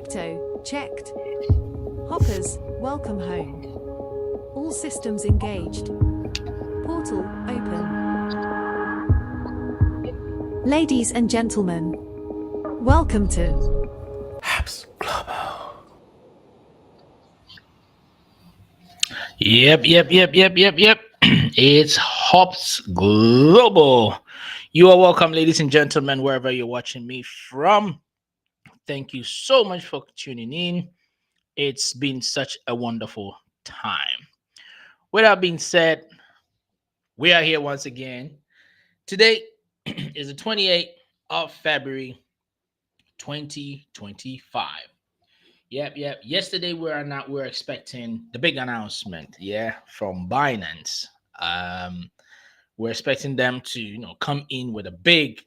Crypto, checked. Hoppers, welcome home. All systems engaged. Portal, open. Ladies and gentlemen, welcome to Habs Global. Yep. It's Hops Global. You are welcome, ladies and gentlemen, wherever you're watching me from. Thank you so much for tuning in. It's been such a wonderful time. With that being said, we are here once again. Today is the 28th of February, 2025. Yep. Yesterday we're expecting the big announcement, from Binance. Um, we're expecting them to, come in with a big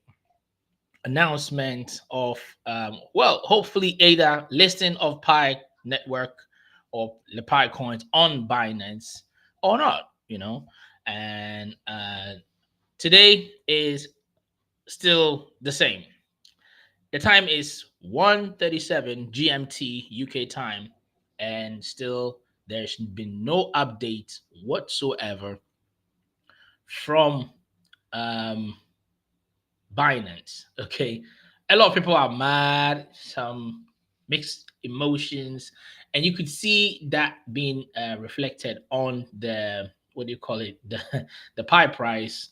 announcement of, hopefully either listing of Pi network or the Pi coins on Binance or not, And today is still the same. The time is 1:37 GMT UK time, and still there's been no update whatsoever from um, Binance. Okay, a lot of people are mad, some mixed emotions, and you could see that being reflected on the what do you call it the Pi price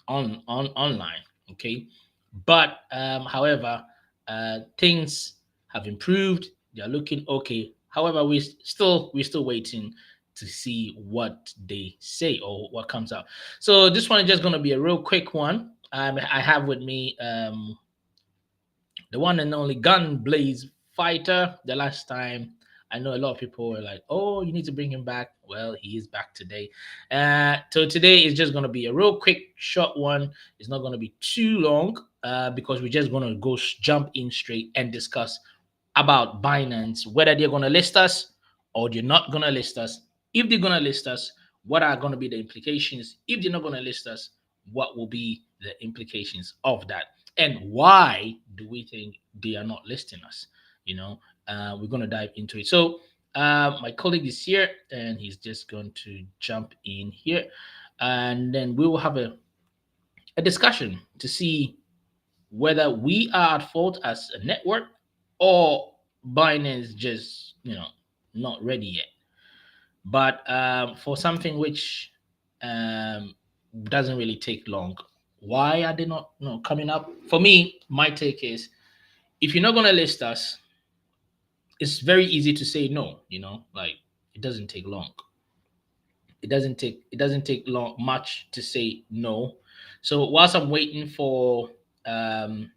on online. Okay, but however, things have improved. They are looking okay. However, we're still waiting to see what they say or what comes out. So this one is just going to be a real quick one. I have with me the one and only Gun Blaze Fighter. The last time I know a lot of people were like, "Oh, you need to bring him back." Well, he is back today. So today is just going to be a real quick, short one. It's not going to be too long because we're just going to jump in straight and discuss about Binance, whether they're going to list us or they're not going to list us. If they're going to list us, what are going to be the implications? If they're not going to list us, what will be the implications of that? And why do we think they are not listing us? We're going to dive into it. So my colleague is here and he's just going to jump in here, and then we will have a discussion to see whether we are at fault as a network or Binance just not ready yet. But for something which um, doesn't really take long, why are they not coming up? For me, my take is if you're not going to list us, it's very easy to say no. Like it doesn't take long. It doesn't take long much to say no. So whilst I'm waiting for um,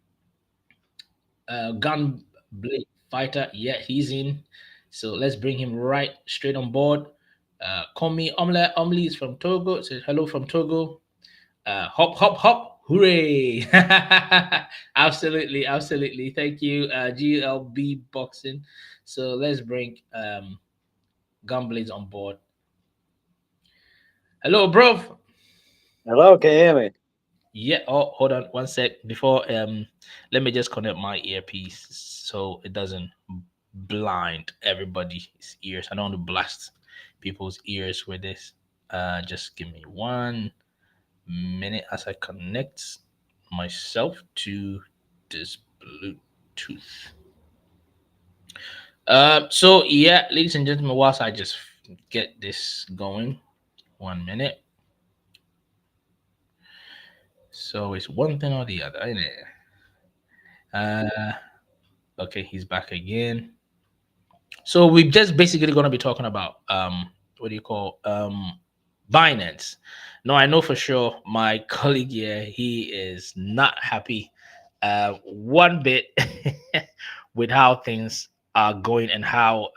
Gun Blade Fighter, yeah, he's in. So let's bring him right straight on board. Komi Omle is from Togo. It says hello from Togo. Hop, hop, hop. Hooray. Absolutely. Thank you, GLB Boxing. So let's bring Gunblades on board. Hello, bro. Hello, can you hear me? Yeah. Oh, hold on one sec. Before let me just connect my earpiece so it doesn't blind everybody's ears. I don't want to blast people's ears with this. Just give me 1 minute as I connect myself to this Bluetooth. So yeah, ladies and gentlemen, whilst I just get this going, 1 minute. So it's one thing or the other, ain't it? Okay, he's back again. So we're just basically going to be talking about what do you call Binance. No, I know for sure my colleague here, he is not happy one bit with how things are going and how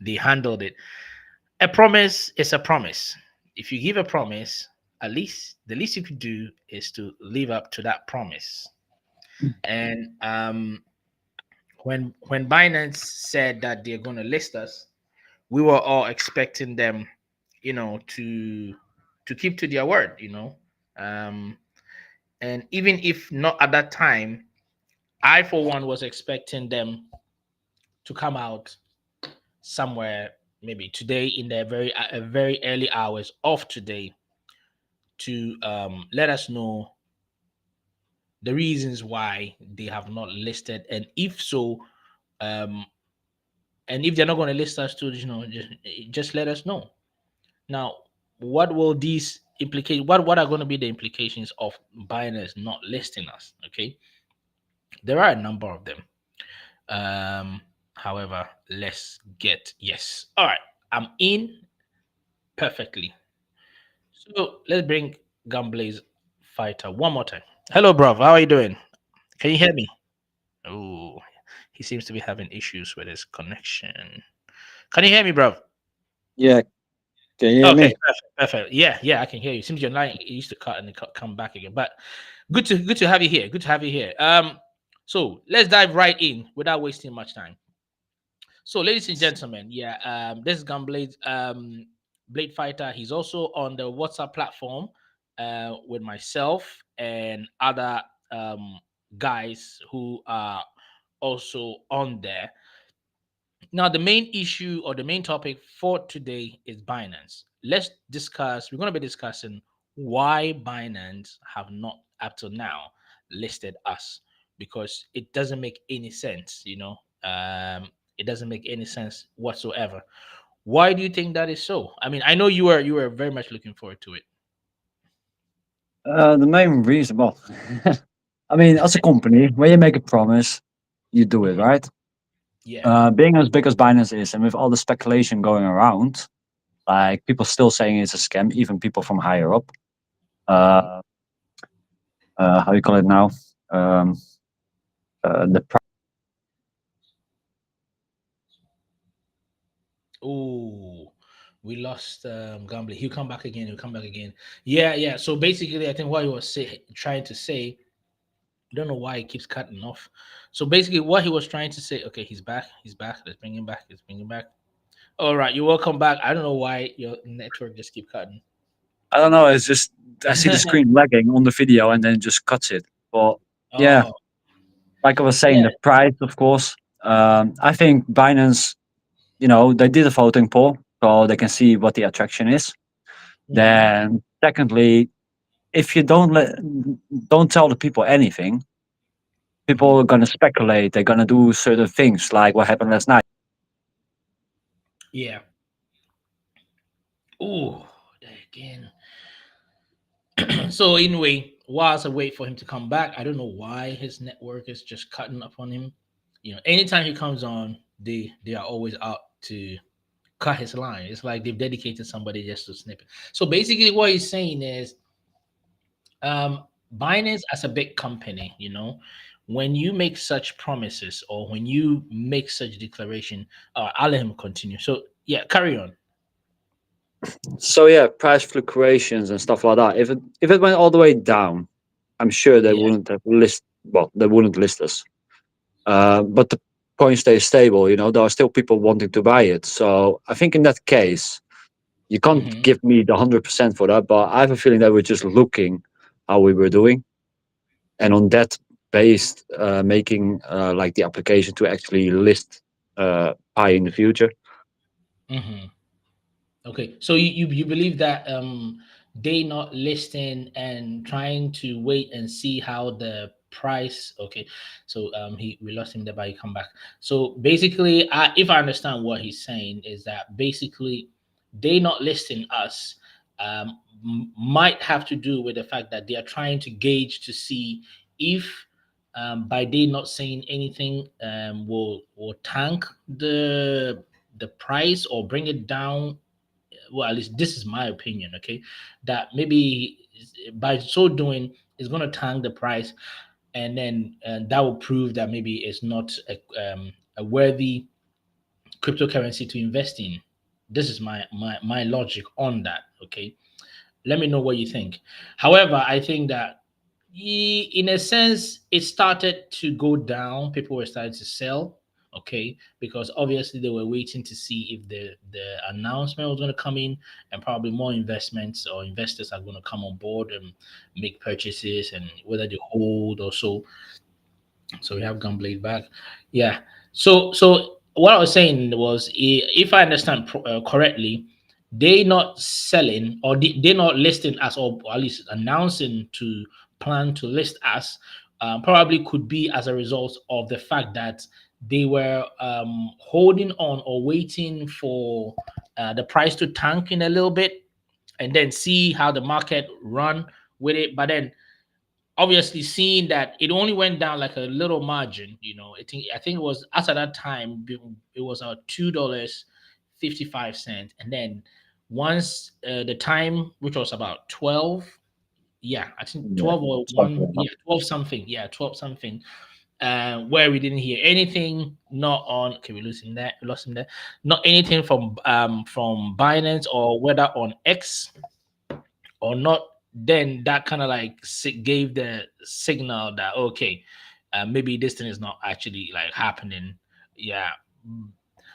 they handled it. A promise is a promise. If you give a promise, at least the least you could do is to live up to that promise. And when Binance said that they're going to list us, we were all expecting them, to keep to their word, um, and even if not at that time, I for one was expecting them to come out somewhere maybe today in the very early hours of today to let us know the reasons why they have not listed, and if so, um, and if they're not going to list us to, just let us know. Now, what will these implicate? What are going to be the implications of Binance not listing us? Okay, there are a number of them. Um, However, let's get yes. All right, I'm in perfectly. So let's bring Gumblaze Fighter one more time. Hello, bro. How are you doing? Can you hear me? Oh, he seems to be having issues with his connection. Can you hear me, bro? Yeah, can you hear Okay, me? perfect, perfect. Yeah, yeah, I can hear you. Seems your line it used to cut and come back again. But good to have you here. Good to have you here. So let's dive right in without wasting much time. So, ladies and gentlemen, yeah, this is Gunblade, Blade Fighter. He's also on the WhatsApp platform with myself and other guys who are also on there. Now, the main issue or the main topic for today is Binance. Let's discuss, we're going to be discussing why Binance have not up to now listed us because it doesn't make any sense, it doesn't make any sense whatsoever. Why do you think that is so? I mean, I know you were very much looking forward to it. The main reason, well, I mean, as a company, when you make a promise, you do it, Mhm. right? Yeah. Being as big as Binance is, and with all the speculation going around, like people still saying it's a scam, even people from higher up. Hmm. Uh, how you call it now? Um, the Oh, we lost Gambler. He'll come back again. He'll come back again. Yeah, yeah. So basically, I think what he was trying to say, I don't know why he keeps cutting off. So basically, what he was trying to say, okay, he's back. He's back. Let's bring him back. Let's bring him back. All right, you're welcome back. I don't know why your network just keep cutting. I don't know. It's just I see the screen lagging on the video and then just cuts it. But yeah, Oh, like I was saying, yeah. the price, of course. I think Binance, they did a voting poll, so they can see what the attraction is. Hmm. Then, secondly, if you don't tell the people anything, people Hmm. are gonna speculate. They're gonna do certain things, like what happened last night. Yeah. Oh, there again. So anyway, whilst I wait for him to come back, I don't know why his network is just cutting up on him. Anytime he comes on, they are always out to cut his line. It's like they've dedicated somebody just to snip it. So basically, what he's saying is, Binance as a big company, when you make such promises or when you make such declaration, I'll let him continue. So yeah, carry on. So yeah, price fluctuations and stuff like that. If it went all the way down, I'm sure they Yeah. wouldn't have list. Well, they wouldn't list us. But the coin stays stable. There are still people wanting to buy it. So I think in that case, you can't Hmm. give me the 100% for that. But I have a feeling that we're just looking how we were doing, and on that based, making like the application to actually list Pi in the future. Hmm. Okay, so you believe that they not listing and trying to wait and see how the price. Okay, so he we lost him there, but he come back. So basically, if I understand what he's saying, is that basically they not listing us might have to do with the fact that they are trying to gauge to see if by they not saying anything will tank the price or bring it down. Well, at least this is my opinion, okay, that maybe by so doing is going to tank the price, and then that will prove that maybe it's not a worthy cryptocurrency to invest in. This is my logic on that, okay. Let me know what you think. However, I think that in a sense, it started to go down. People were starting to sell, okay, because obviously they were waiting to see if the announcement was going to come in, and probably more investments or investors are going to come on board and make purchases, and whether they hold or so. So we have Gunblade back, yeah. So what I was saying was, if I understand correctly, they not selling, or they not listing us, or at least announcing to plan to list us, probably could be as a result of the fact that they were holding on or waiting for the price to tank in a little bit, and then see how the market run with it. But then obviously seeing that it only went down like a little margin, I think it was, as at that time, it was $2.55, and then once the time, which was about 12, yeah, I think Yeah, 12 or something 1, like that. yeah, 12 something, yeah, 12 something, where we didn't hear anything, not on, okay, we lost him there, not anything from Binance, or whether on X or not. Then that kind of like gave the signal that, okay, maybe this thing is not actually like happening. Yeah. Mm.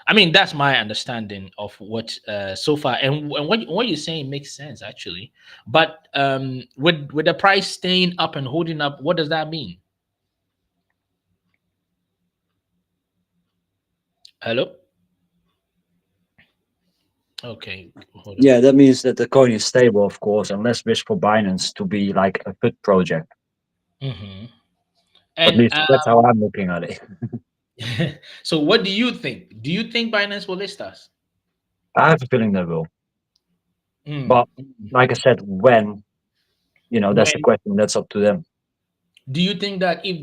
I mean, that's my understanding of what so far, and what you're saying makes sense actually. But with the price staying up and holding up, what does that mean? Hello. Okay, hold on. Yeah, that means that the coin is stable, of course, and less risk for Binance to be like a good project. Hmm. At And least that's how I'm looking at it. so, what do you think? Do you think Binance will list us? I have a feeling they will. Mm. But like I said, when, that's the When question. That's up to them. do you think that if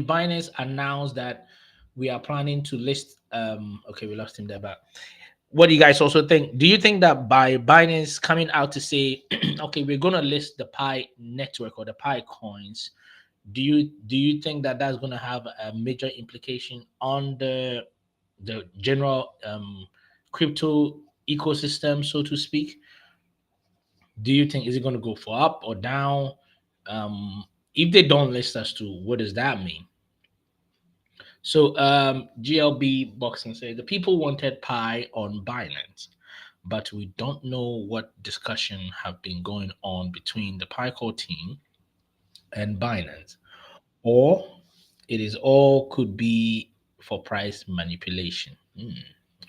Binance announced that we are planning to list, okay, we lost him there, but what do you guys also think? Do you think that by Binance coming out to say, okay, we're gonna list the Pi network or the Pi coins, do you think that that's gonna have a major implication on the general crypto ecosystem, so to speak? Do you think, is it gonna go for up or down? Um, if they don't list us too, what does that mean? So GLB Boxing says the people wanted Pi on Binance, but we don't know what discussion have been going on between the Pi core team and Binance, or it is all could be for price manipulation.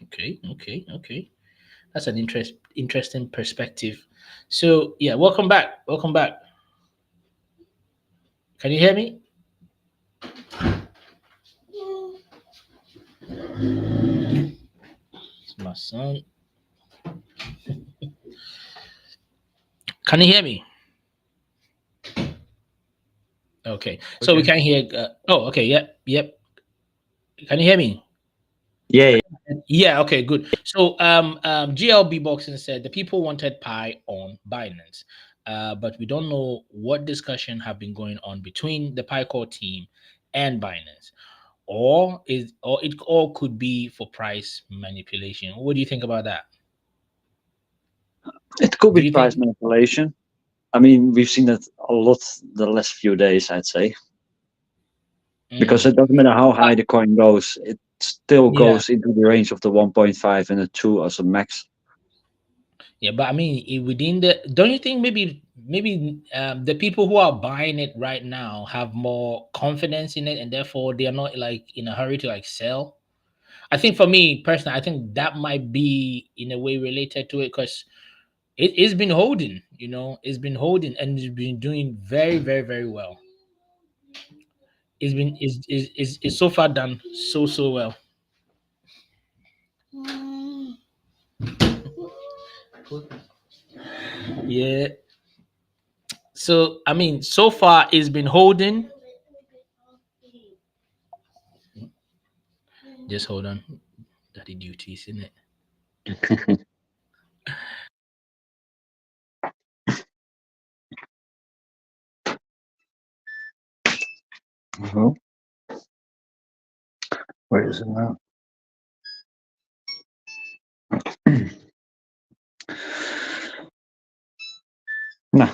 Okay, okay, okay. That's an interesting perspective. So yeah, welcome back. Welcome back. Can you hear me? It's my son. Can you hear me? Okay, so we Okay. can hear. Oh, okay. Yep, yep. Can you hear me? Yeah. Yeah. Okay. Good. So, GLB Boxing said the people wanted Pi on Binance, but we don't know what discussion have been going on between the Pi core team and Binance, or it all could be for price manipulation. What do you think about that? It could Do be you price think? manipulation. I mean, we've seen that a lot the last few days, I'd say, because Mm, it doesn't matter how high the coin goes, it still yeah. goes into the range of the 1.5 and the 2 as a max. Yeah, but I mean, within the, don't you think maybe the people who are buying it right now have more confidence in it, and therefore they are not like in a hurry to like sell? I think for me personally, I think that might be in a way related to it, because it's been holding, it's been holding, and it's been doing very, very, very well. It's so far done so well. Yeah. So I mean, so far it's been holding. Just hold on. Daddy duties, isn't it? Mhm. Where is it now? No.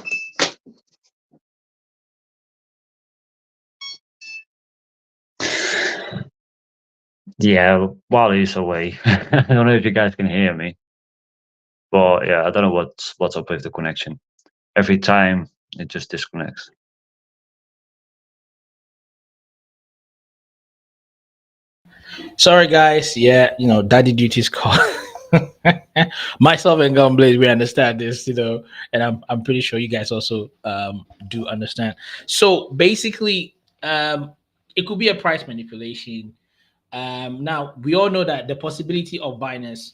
Yeah, while he's away. I don't know if you guys can hear me, but yeah, I don't know what's up with the connection. Every time it just disconnects. Sorry, guys. Yeah, daddy duties call. Myself and Gunblaze, we understand this, and I'm pretty sure you guys also do understand. So basically, it could be a price manipulation. Now we all know that the possibility of Binance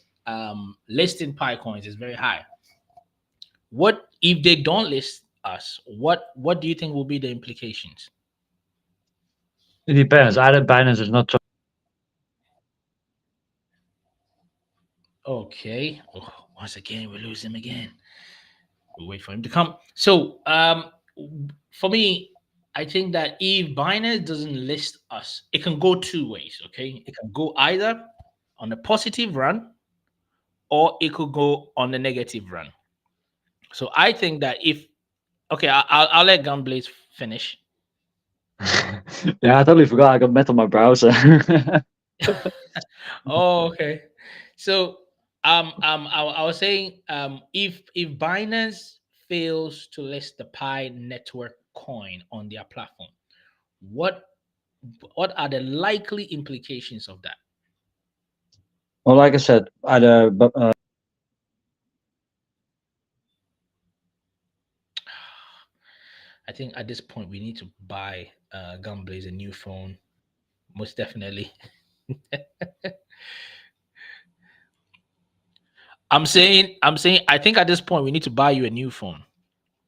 listing Pi coins is very high. What if they don't list us? What do you think will be the implications? It depends. Either Binance is not. Okay. Oh, once again, we lose him again. We wait for him to come. So, for me, I think that if Binance doesn't list us, it can go two ways. Okay, it can go either on a positive run or it could go on a negative run. So I think that if okay, I'll let Gunblaze finish. Yeah, I totally forgot I got met on my browser. Oh, okay. So, I was saying, if Binance fails to list the Pi network coin on their platform, what what are the likely implications of that? Well, like I said, either I think at this point we need to buy Gunblaze a new phone, most definitely. I'm saying, I think at this point we need to buy you a new phone.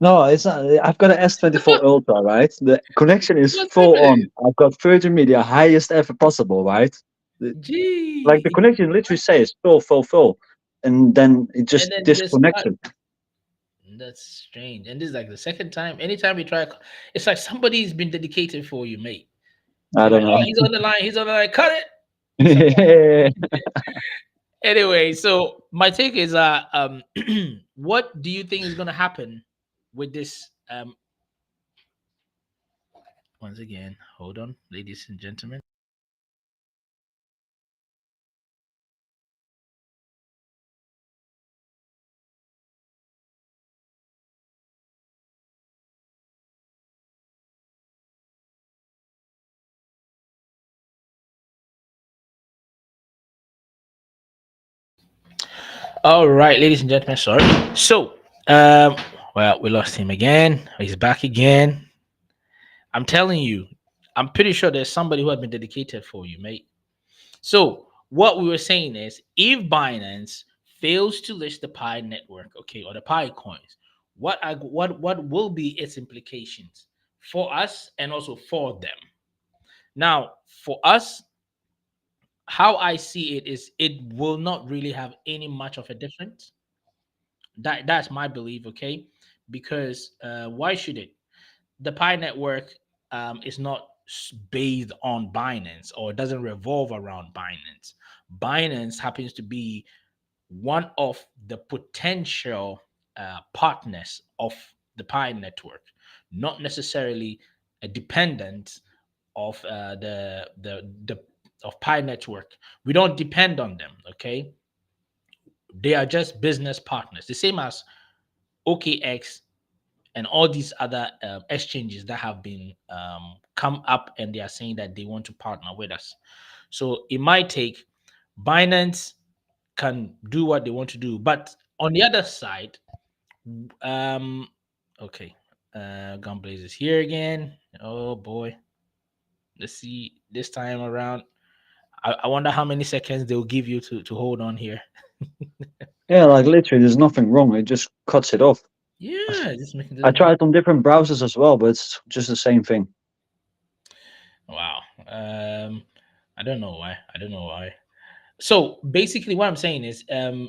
no, it's not. I've got an S24 Ultra, right? The connection is What's full happening? on. I've got Virgin Media highest ever possible, right? The- Like the Gee, connection literally says full, full, full, and then it and just then just cut. disconnected. That's strange. And this is like the second time. Anytime you try, it's like somebody's been dedicated for you, mate. I You're don't like, know. oh, he's on the line. He's on the line. Cut it. It's like, anyway. So my take is, what do you think is going to happen with this? Once again, hold on, ladies and gentlemen. All right, ladies and gentlemen. Sorry. So, well, we lost him again. He's back again. I'm telling you, I'm pretty sure there's somebody who has been dedicated for you, mate. So what we were saying is, if Binance fails to list the Pi network, okay, or the Pi coins, what will be its implications for us and also for them? Now, for us, how I see it is, it will not really have any much of a difference. That's my belief, okay? Because why should it? The Pi network is not based on Binance, or it doesn't revolve around Binance. Binance happens to be one of the potential partners of the Pi network, not necessarily a dependent of the of Pi network. We don't depend on them. Okay, they are just business partners, the same as OKX and all these other exchanges that have been come up, and they are saying that they want to partner with us. So it might take, Binance can do what they want to do, but on the other side, um, okay, Gunblaze is here again. Oh boy, let's see this time around. I wonder how many seconds they'll give you to hold on here. Yeah, like literally, there's nothing wrong. It just cuts it off. Yeah, just making I this. tried on different browsers as well, but it's just the same thing. Wow. I don't know why. I don't know why. So basically, what I'm saying is,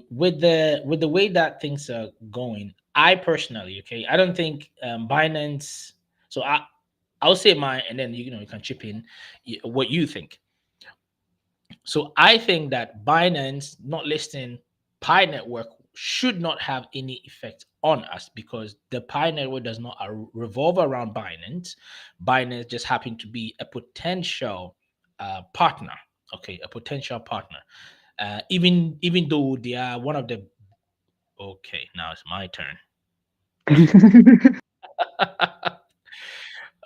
with the way that things are going, I personally, okay, I don't think Binance. So I'll say mine, and then you can chip in what you think. So I think that Binance not listing Pi network should not have any effect on us, because the Pi network does not revolve around Binance. Binance just happened to be a potential partner. Okay, a potential partner. Even though they are one of the, okay, now it's my turn.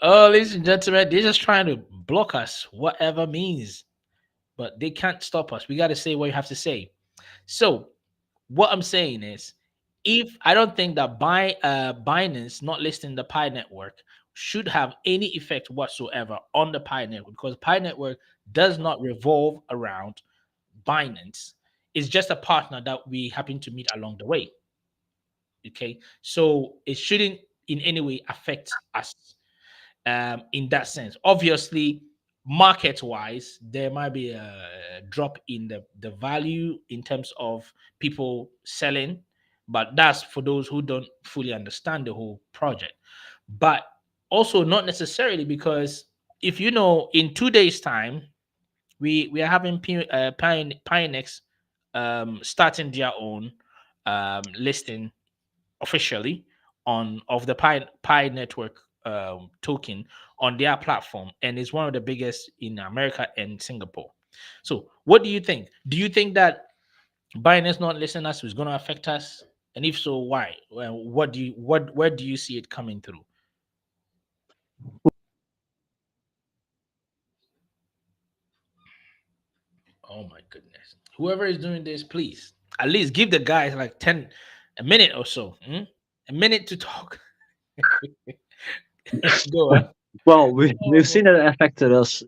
Oh, ladies and gentlemen, they're just trying to block us, whatever means. but they can't stop us. We got to say what you have to say. So what I'm saying is, if I don't think that Binance not listing the Pi network should have any effect whatsoever on the Pi network, because Pi network does not revolve around Binance. It's just a partner that we happen to meet along the way. Okay, so it shouldn't in any way affect us in that sense. Obviously, market wise, there might be a drop in the value in terms of people selling, but that's for those who don't fully understand the whole project. But also, not necessarily, because if you know, in 2 days' time, we are having Pionex starting their own listing officially on of the Pi network token on their platform, and it's one of the biggest in America and Singapore. So, what do you think? Do you think that Binance not listening us is going to affect us? And if so, why? Well, what do you what where do you see it coming through? Oh my goodness! Whoever is doing this, please at least give the guys like a minute or so, a minute to talk. Go on. Well, we've Oh, seen it affected us,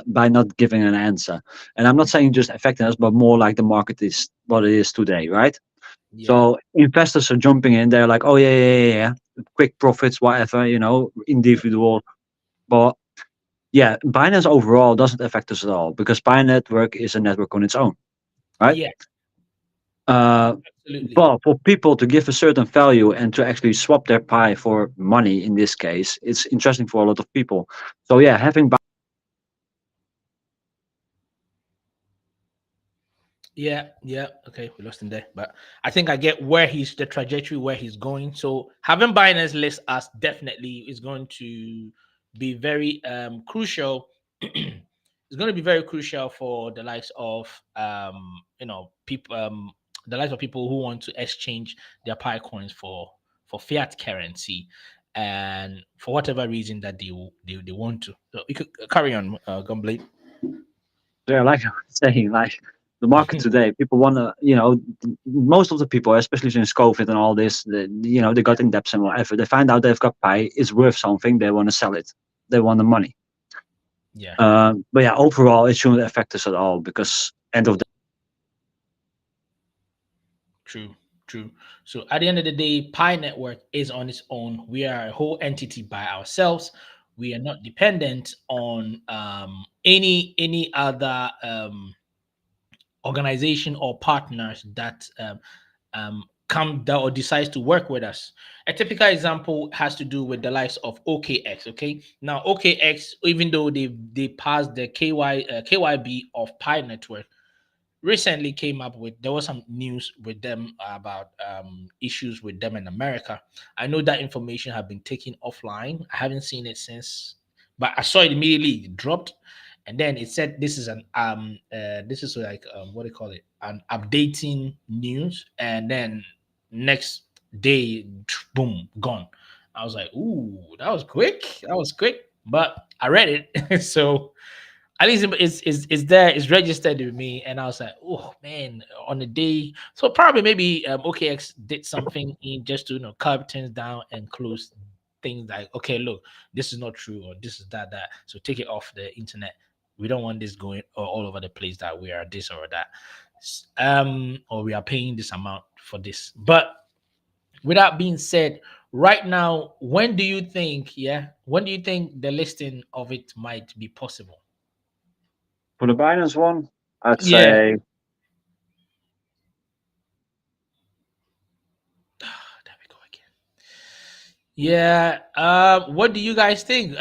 by not giving an answer. And I'm not saying just affecting us, but more like the market is what it is today, right? yeah, So investors are jumping in. They're like, oh, yeah, yeah, yeah, yeah. Quick profits, whatever, individual. But yeah, Binance overall doesn't affect us at all because Pi Network is a network on its own, right? yeah, Uh, absolutely. but for people to give a certain value and to actually swap their Pi for money in this case, it's interesting for a lot of people. So yeah, having Yeah, yeah. Okay, we lost him there, but I think I get where he's the trajectory where he's going. So having Binance list us definitely is going to be very crucial. It's going to be very crucial for the likes of people the likes of people who want to exchange their Pi coins for fiat currency, and for whatever reason that they want to. So you could carry on, Gumblade. yeah, like I was saying, like the market today, people want to, most of the people, especially since COVID and all this, they got in debts and whatever. They find out they've got Pi, it's worth something. They want to sell it. They want the money. Yeah. But yeah, overall, it shouldn't affect us at all because end of the True, true. So at the end of the day, Pi Network is on its own. We are a whole entity by ourselves. We are not dependent on any other organization or partners that come down or decides to work with us. A typical example has to do with the likes of OKX. Okay, now OKX, even though they passed the KYB of Pi Network, recently came up with there was some news with them about issues with them in America. I know that information have been taken offline. I haven't seen it since, but I saw it immediately it dropped, and then it said this is like what do you call it, an updating news, and then next day, boom, gone. I was like, ooh, that was quick. That was quick, but I read it, so at least it's there, it's registered with me, and I was like, oh man, on the day. So probably maybe OKX did something in just to curb things down and close things like, okay, look, this is not true, or this is that, so take it off the internet. We don't want this going all over the place that we are this or that, or we are paying this amount for this. But with that being said, right now, when do you think the listing of it might be possible? for the Binance one, I'd Yeah. say There we go again. Yeah. What do you guys think,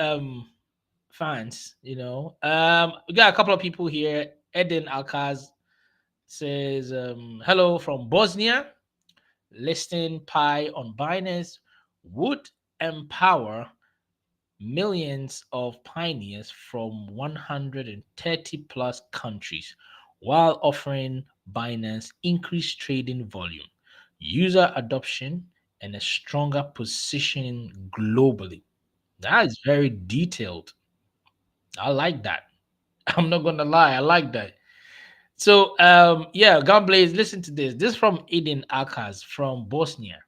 fans? We got a couple of people here. Eden Alcaz says, "Hello from Bosnia. Listing Pi on Binance would empower millions of pioneers from 130 plus countries while offering Binance increased trading volume, user adoption, and a stronger positioning globally." That is very detailed. I like that. I'm not gonna lie, I like that. So yeah, God Blaze, listen to this. This is from Eden Akaz from Bosnia.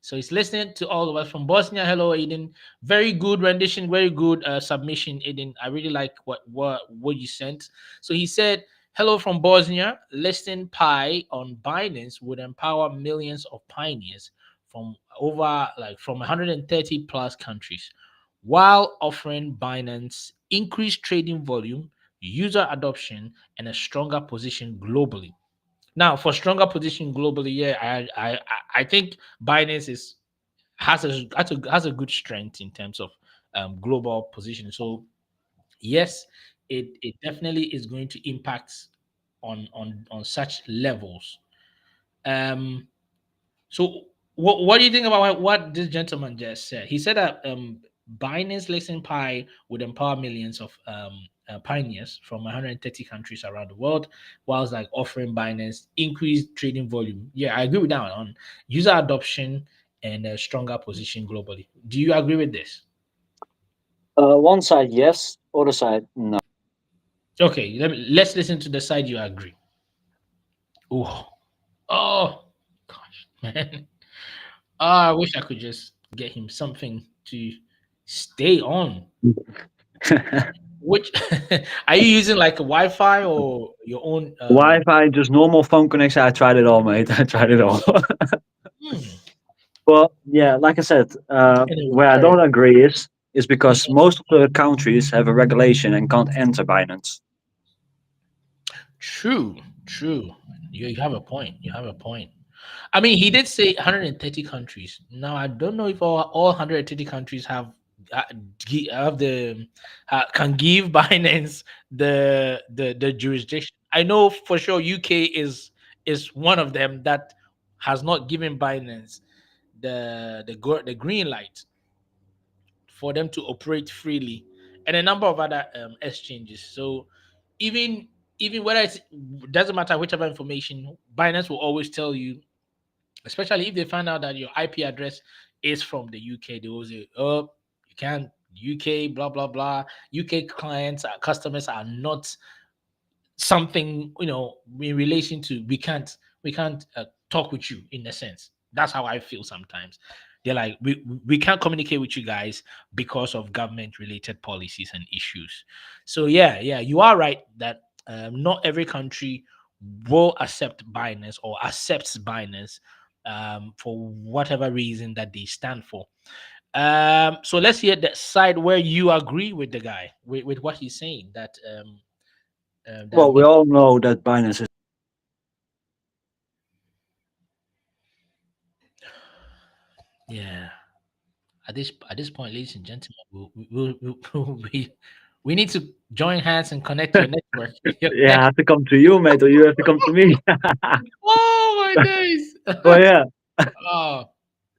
So he's listening to all of us from Bosnia. Hello, Eden. Very good rendition, very good submission, Eden. I really like what you sent. So he said, "Hello from Bosnia. Listing Pi on Binance would empower millions of pioneers from from 130 plus countries, while offering Binance increased trading volume, user adoption, and a stronger position globally." Now, for stronger position globally, yeah, I think Binance is has a good strength in terms of global position. So yes, it definitely is going to impact on such levels. Um, so what do you think about what this gentleman just said? He said that Binance Listen Pi would empower millions of pioneers from 130 countries around the world, whilst like offering Binance increased trading volume. Yeah, I agree with that one, on user adoption and a stronger position globally. Do you agree with this? One side yes, other side no. Okay, let's listen to the side you agree. Oh, oh, gosh, man. Oh, I wish I could just get him something to stay on. Which are you using, like a Wi-Fi or your own? Wi-Fi, just normal phone connection. I tried it all, mate. I tried it all. Hmm, But yeah, like I said, and it where I don't worked. agree is because Mhm. most of the countries have a regulation and can't enter Binance. True, true. You have a point. You have a point. I mean, he did say 130 countries. Now, I don't know if all 130 countries uh, have the can give Binance the jurisdiction. I know for sure UK is one of them that has not given Binance the green light for them to operate freely, and a number of other exchanges. So even even whether it doesn't matter whichever information, Binance will always tell you, especially if they find out that your IP address is from the UK. They will say, "Oh, you can't UK, blah blah blah. UK clients, customers are not something, in relation to, we can't talk with you, in a sense." That's how I feel sometimes. They're like, we can't communicate with you guys because of government related policies and issues. So yeah, you are right that not every country will accept Binance or accepts Binance for whatever reason that they stand for. So let's hear that side where you agree with the guy, with what he's saying, that that Well, we all know that Binance is. yeah. At this point, ladies and gentlemen, we need to join hands and connect your network. Your Yeah, I net- have to come to you, mate, or you have to come to me. oh my days! Well, yeah. Oh,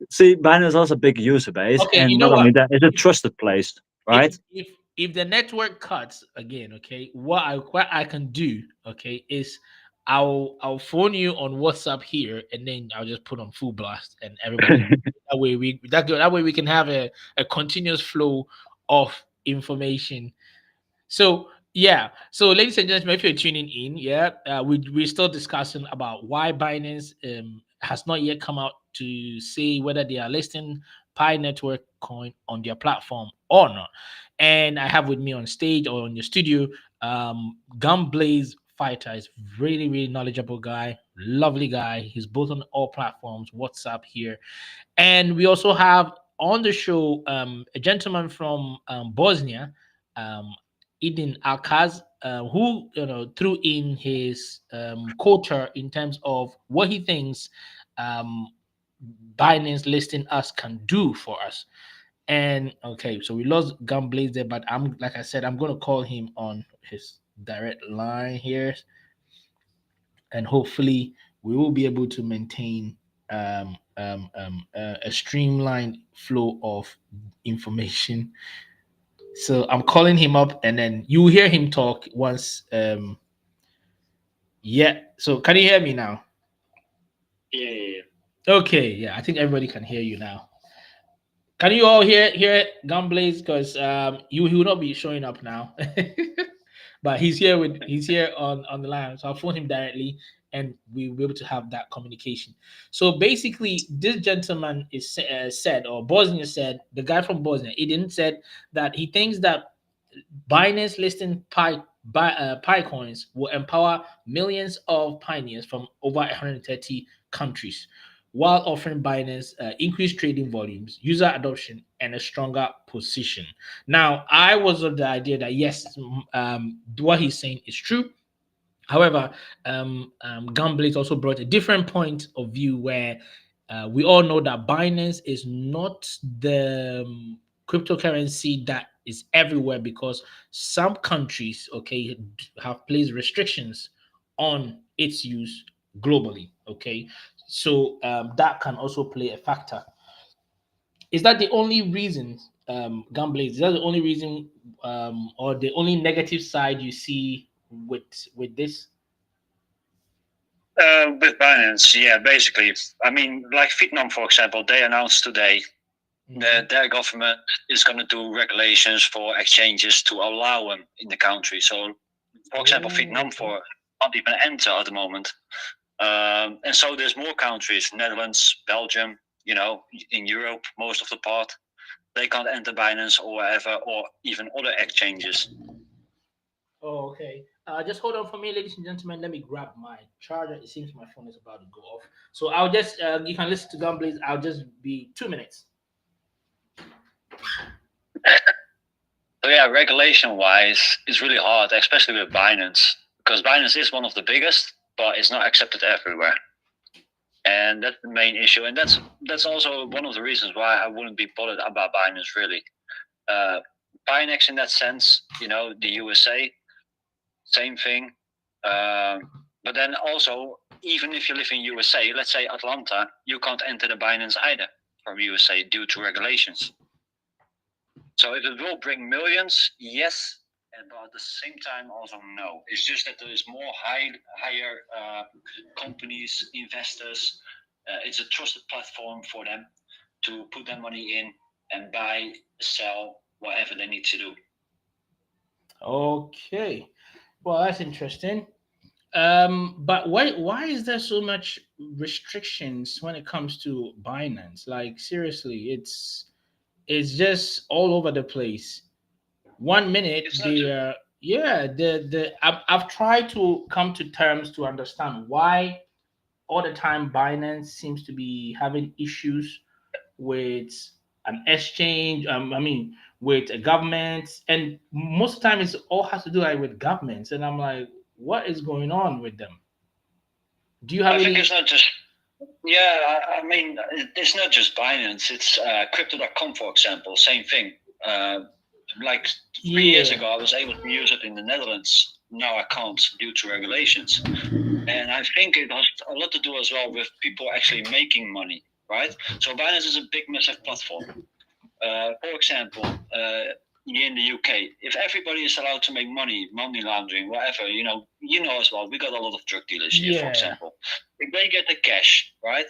See, Binance has a big user base, okay. You and know not what? only that, it's a trusted place, if right? if if the network cuts again, okay, what I can do, okay, is I'll phone you on WhatsApp here, and then I'll just put on full blast, and everybody, that way we can have a continuous flow of information. So yeah, so ladies and gentlemen, if you're tuning in, yeah, we're still discussing about why Binance has not yet come out to say whether they are listing Pi Network coin on their platform or not. And I have with me on stage or on the studio, Gunblaze Fighter is really really knowledgeable guy, lovely guy. He's both on all platforms, WhatsApp here, and we also have on the show a gentleman from Bosnia, um, Idin Alkaz, who threw in his quota in terms of what he thinks um, Binance listing us can do for us. And okay, so we lost Gunblaze there, but I'm like I said, I'm gonna call him on his direct line here, and hopefully we will be able to maintain a streamlined flow of information. So I'm calling him up, and then you will hear him talk once. Yeah. So can you hear me now? Yeah, yeah, Okay. Yeah, I think everybody can hear you now. Can you all hear Gunblaze? Because he will not be showing up now. but he's here on the line, so I'll phone him directly, and we'll be able to have that communication. So basically, this gentleman said, or Bosnia said, the guy from Bosnia, he didn't said that he thinks that Binance listing Pi coins will empower millions of pioneers from over 130 countries, while offering Binance increased trading volumes, user adoption, and a stronger position. Now, I was of the idea that yes, what he's saying is true. However, Gamblit also brought a different point of view where we all know that Binance is not the cryptocurrency that is everywhere, because some countries, okay, have placed restrictions on its use globally. Okay, so that can also play a factor. Is that the only reason, Gamblit? Is that the only reason, or the only negative side you see with this? With Binance, yeah, basically. I mean, like Vietnam, for example, they announced today that their government is going to do regulations for exchanges to allow them in the country. So, for example, Vietnam for not even enter at the moment. And so there's more countries, Netherlands, Belgium, in Europe, most of the part, they can't enter Binance or whatever, or even other exchanges. Oh, okay. Just hold on for me, ladies and gentlemen. Let me grab my charger. It seems my phone is about to go off. So I'll just, you can listen to Gunblaze. I'll just be 2 minutes. So yeah, regulation wise, it's really hard, especially with Binance, because Binance is one of the biggest, but it's not accepted everywhere. And that's the main issue. And that's also one of the reasons why I wouldn't be bothered about Binance, really. Pionex in that sense, the USA, same thing. But then also, even if you live in USA, let's say Atlanta, you can't enter the Binance either from USA due to regulations. So if it will bring millions, yes, but at the same time also no. It's just that there is more higher companies, investors. It's a trusted platform for them to put their money in and buy, sell, whatever they need to do. Okay. Well, that's interesting. But why is there so much restrictions when it comes to Binance? Like seriously, it's just all over the place. 1 minute they yeah, I've tried to come to terms to understand why all the time Binance seems to be having issues with an exchange. I mean, with a government, and most of the time it's all has to do like with governments. And I'm like, what is going on with them? Do you have I think it's not just. Yeah, I mean, it's not just Binance. It's Crypto.com, for example. Same thing. Like 3 years ago, I was able to use it in the Netherlands. Now I can't due to regulations. And I think it has a lot to do as well with people actually making money, right? So Binance is a big, massive platform. For example, here in the UK, if everybody is allowed to make money laundering, whatever, as well, we got a lot of drug dealers here, for example. If they get the cash, right,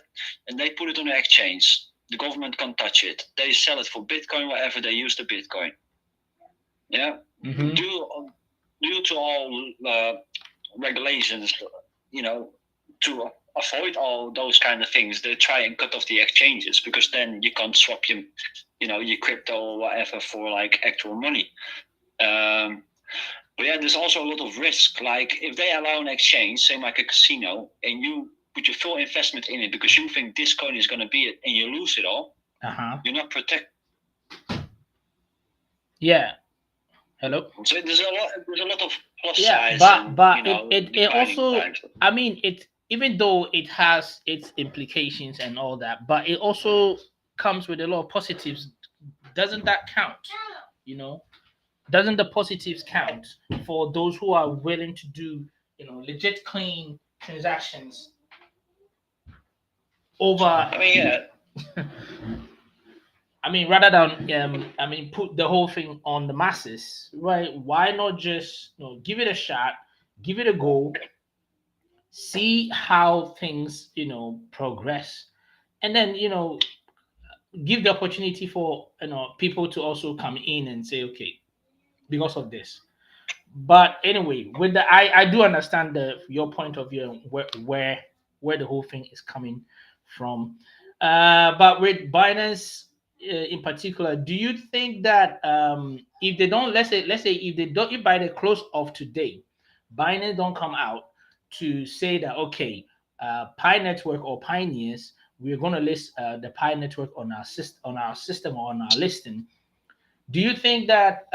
and they put it on the exchange, the government can't touch it. They sell it for Bitcoin, whatever, they use the Bitcoin. Yeah? Mm-hmm. Due to all regulations, to avoid all those kind of things, they try and cut off the exchanges, because then you can't swap your crypto or whatever for like actual money. But yeah, there's also a lot of risk. Like if they allow an exchange, say like a casino, and you put your full investment in it because you think this coin is going to be it, and you lose it all, you're not protected. Yeah. Hello. So there's a lot of plus sides. But it also sides. I mean it, even though it has its implications and all that, but it also comes with a lot of positives. Doesn't that count? Doesn't the positives count for those who are willing to do legit clean transactions over? I mean, yeah. I mean, rather than put the whole thing on the masses, right? Why not just give it a shot, give it a go, see how things progress, and then give the opportunity for people to also come in and say, okay, because of this. But anyway, with the I do understand the your point of view and where the whole thing is coming from. But with Binance in particular, do you think that if they don't, let's say if they don't, if by the close of today, Binance don't come out to say that okay, Pi Network or Pioneers, we're going to list the Pi Network on our system or on our listing. Do you think that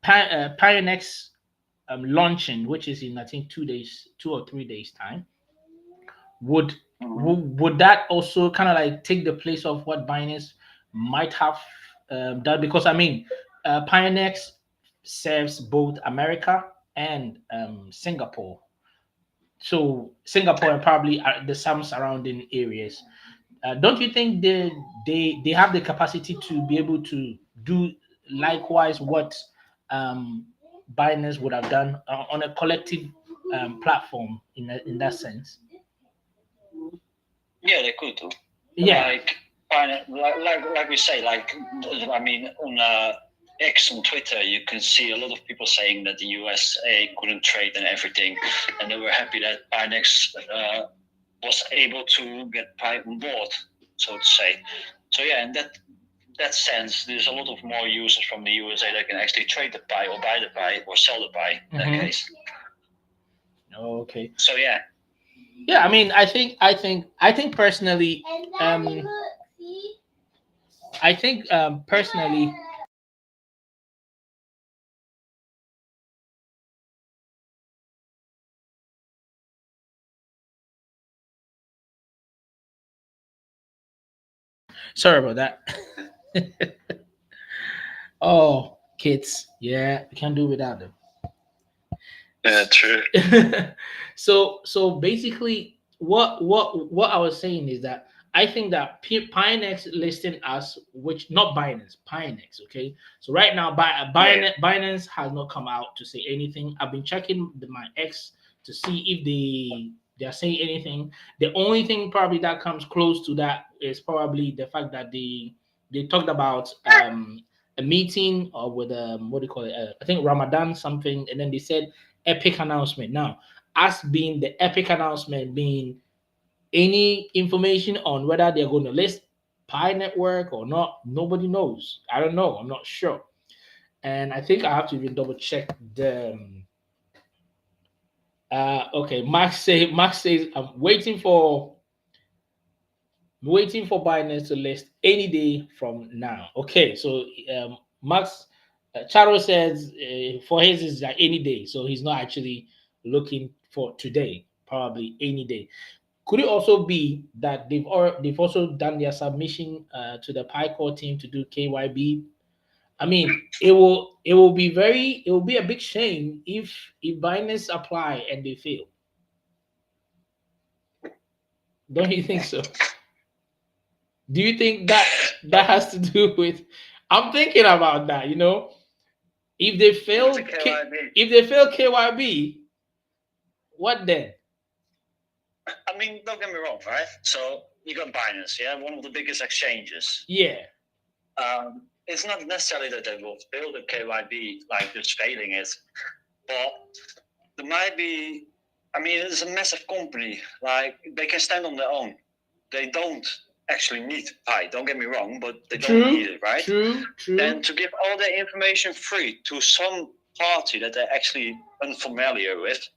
Pionex launching, which is in I think 2 days, 2 or 3 days time, would would that also kind of like take the place of what Binance might have done? Because I mean, Pionex serves both America and Singapore, so Singapore and probably the some surrounding areas. Don't you think they have the capacity to be able to do likewise what um, Binance would have done on a collective platform in that sense? Yeah, they could do. Yeah. Like we say, I mean, on X on Twitter, you can see a lot of people saying that the USA couldn't trade and everything, and they were happy that Pionex was able to get Pi on board, so to say. So yeah, in that sense, there's a lot of more users from the USA that can actually trade the Pi or buy the Pi or sell the Pi in that case. Okay. So yeah. Yeah, I mean, I think personally, I think personally, sorry about that. Oh, kids, yeah, we can't do without them. Yeah, true. So basically, what I was saying is that I think that Pionex listing us, which not Binance, Pionex. Okay, so right now, Binance has not come out to say anything. I've been checking my X to see if they are saying anything. The only thing probably that comes close to that is probably the fact that they talked about a meeting or with what do you call it? I think Ramadan something, and then they said epic announcement. Now, us being the epic announcement being any information on whether they're going to list Pi Network or not, nobody knows. I don't know. I'm not sure. And I think I have to even double check the. Okay, Max says I'm waiting for Binance to list any day from now. Okay, so Max Charo says for his is like any day, so he's not actually looking for today, probably any day. Could it also be that they've also done their submission to the PyCore team to do KYB? I mean, it will be a big shame if Binance apply and they fail. Don't you think so? Do you think that has to do with? I'm thinking about that. If they fail, if they fail KYB, what then? I mean, don't get me wrong, right? So you got Binance, yeah, one of the biggest exchanges. Yeah. It's not necessarily that they will fail the KYB, like just failing it, but there might be. I mean, it's a massive company. Like they can stand on their own. They don't actually need Pi. Don't get me wrong, but they don't need it, right? True. And to give all their information free to some party that they're actually unfamiliar with.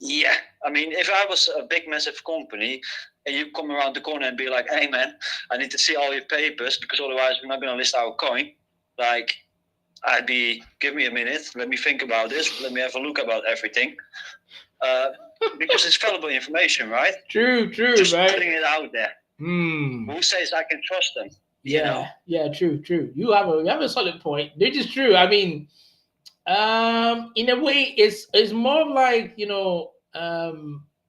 Yeah, I mean, if I was a big, massive company and you come around the corner and be like, hey, man, I need to see all your papers because otherwise we're not going to list our coin, like, I'd be, give me a minute, let me think about this, let me have a look about everything. Because it's valuable information, right? True, Just right? putting it out there. Who says I can trust them? Yeah, true. You have a solid point. This is true. I mean, in a way, it's more like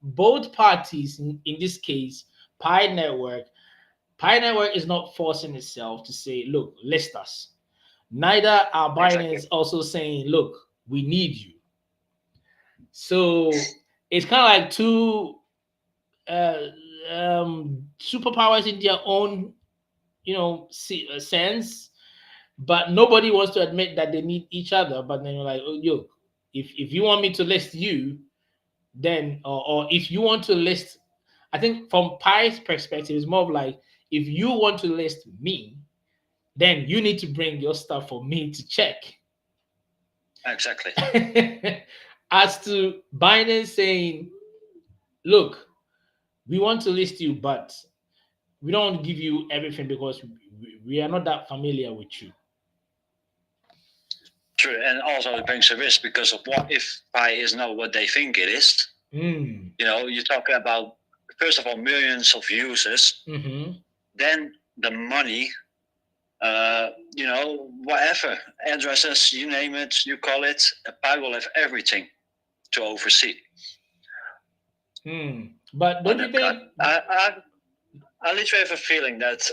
both parties in this case, Pi Network. Pi Network is not forcing itself to say, "Look, list us." Neither are Binance also saying, "Look, we need you." So it's kind of like two uh, superpowers in their own sense. but nobody wants to admit that they need each other. But then you're like, oh, yo, if you want me to list you, then or if you want to list, I think from Pi's perspective, it's more of like if you want to list me, then you need to bring your stuff for me to check. Exactly. As to Binance saying, look, we want to list you, but we don't give you everything because we are not that familiar with you. True, and also it brings a risk because of what if Pi is not what they think it is. Mm. You know, you're talking about first of all millions of users, then the money, you know, whatever addresses you name it, you call it, Pi will have everything to oversee. But don't you think? I literally have a feeling that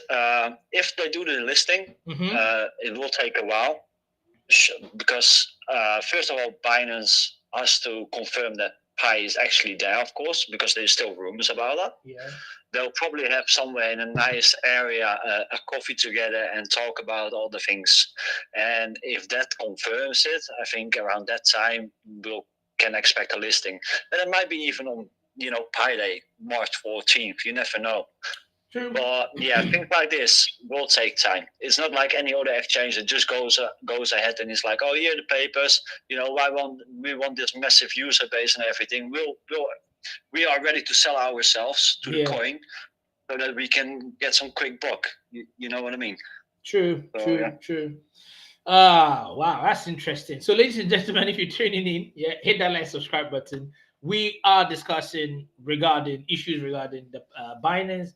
if they do the listing, it will take a while because first of all, Binance has to confirm that Pi is actually there, of course, because there's still rumors about that. Yeah. They'll probably have somewhere in a nice area a coffee together and talk about all the things. And if that confirms it, I think around that time we'll can expect a listing. And it might be even on Pi Day, March 14th. You never know. True. But yeah, things like this will take time. It's not like any other exchange that just goes ahead and it's like, oh, here are the papers. You know, we want this massive user base and everything. We are ready to sell ourselves to the coin so that we can get some quick buck. You know what I mean? True. So, True. yeah. True. Ah, wow, that's interesting. So, ladies and gentlemen, if you're tuning in, yeah, hit that like subscribe button. We are discussing regarding issues regarding the Binance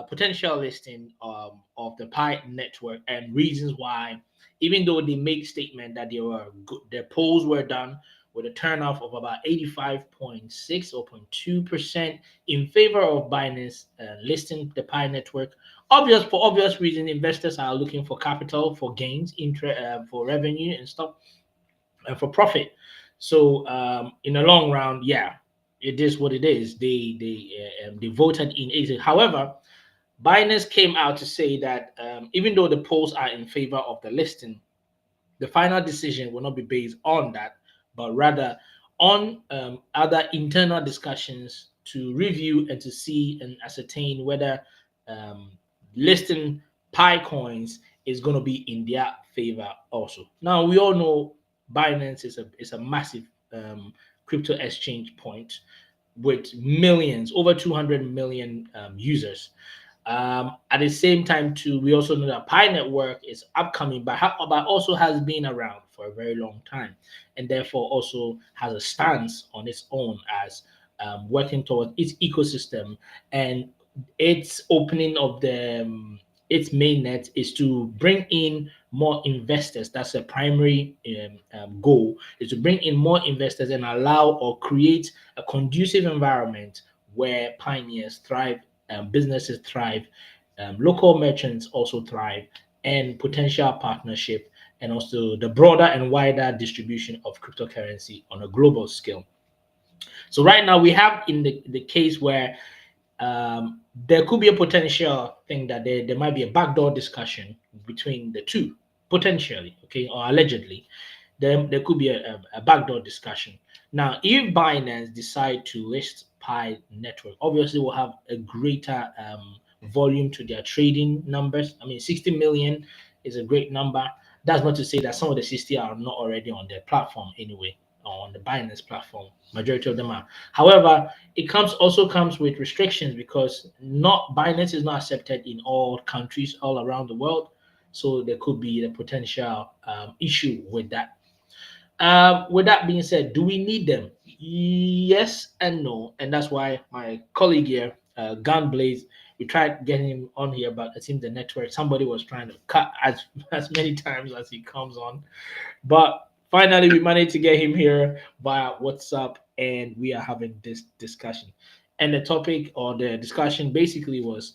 potential listing of the Pi network and reasons why, even though they make statement that they were good, their polls were done with a turnoff of about 85.6 or 0.2% in favor of Binance listing the Pi network. For obvious reason, investors are looking for capital, for gains, for revenue and stuff, and for profit. So in the long run, yeah, it is what it is. They voted in 80. However, Binance came out to say that even though the polls are in favor of the listing, the final decision will not be based on that, but rather on other internal discussions to review and to see and ascertain whether um, listing Pi coins is going to be in their favor also. Now we all know Binance is a massive crypto exchange point with millions, over 200 million users. At the same time, too, we also know that Pi Network is upcoming, but also has been around for a very long time, and therefore also has a stance on its own as working towards its ecosystem and its opening of its mainnet is to bring in more investors. That's a primary goal, is to bring in more investors and allow or create a conducive environment where pioneers thrive, businesses thrive, local merchants also thrive, and potential partnership, and also the broader and wider distribution of cryptocurrency on a global scale. So right now we have in the case where there could be a potential thing that there might be a backdoor discussion between the two, potentially, okay, or allegedly. There could be a backdoor discussion. Now, if Binance decide to list Pi Network, obviously will have a greater volume to their trading numbers. I mean, 60 million is a great number. That's not to say that some of the 60 are not already on their platform anyway, or on the Binance platform. Majority of them are. However, it also comes with restrictions because not Binance is not accepted in all countries all around the world. So there could be a potential issue with that. With that being said, do we need them? Yes and no, and that's why my colleague here, Gunblaze, we tried getting him on here, but it seems the network somebody was trying to cut as many times as he comes on. But finally, we managed to get him here via WhatsApp, and we are having this discussion. And the topic or the discussion basically was